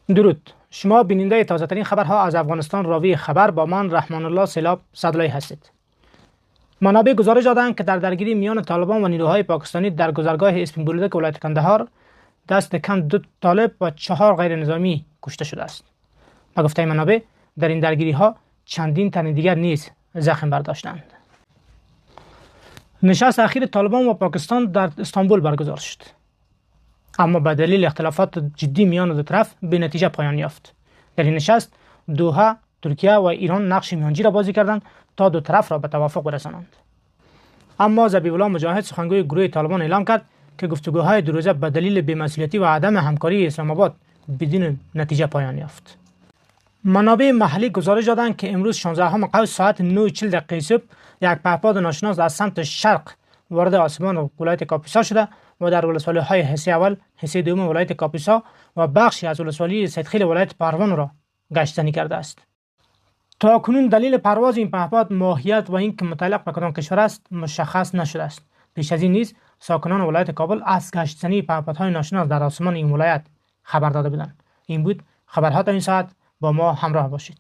درود. شما بیننده تازه ترین خبرها از افغانستان راوی خبر با من رحمان الله سیلاب صدلایی هستید. منابع گزارش دادند که در درگیری میان طالبان و نیروهای پاکستانی در گذرگاه اسپین بولدک ولایت کندهار دست کم 2 طالب و 4 غیر نظامی کشته شده است. به گفته منابع در این درگیری ها چندین تن دیگر نیز زخم برداشتند. نشست اخیر طالبان و پاکستان در استانبول برگزار شد، اما به دلیل اختلافات جدی میان دو طرف به نتیجه پایان یافت. در این نشست دوحه، ترکیه و ایران نقش میانجی را بازی کردند تا دو طرف را به توافق برسانند. اما ذبیح الله مجاهد سخنگوی گروه طالبان اعلام کرد که گفتگوهای دو روزه به دلیل بی‌مسئولیتی و عدم همکاری اسلام آباد بدون نتیجه پایان یافت. منابع محلی گزارش دادند که امروز 16 قوس ساعت 9:40 صبح یک پهپاد ناشناس از سمت شرق وارد آسمان ولایت کاپیسا شده و در ولسوالی‌های حصه اول، حصه دوم ولایت کاپیسا و بخشی از ولسوالی سیدخیل ولایت پروان را گشتزنی کرده است. تا کنون دلیل پرواز این پهپاد، ماهیت و اینکه متعلق به کدام کشور است مشخص نشده است. پیش از این نیز ساکنان ولایت کابل از گشتزنی پهپادهای ناشناس در آسمان این ولایت خبر داده بودند. این بود خبرها تا این ساعت. با ما همراه باشید.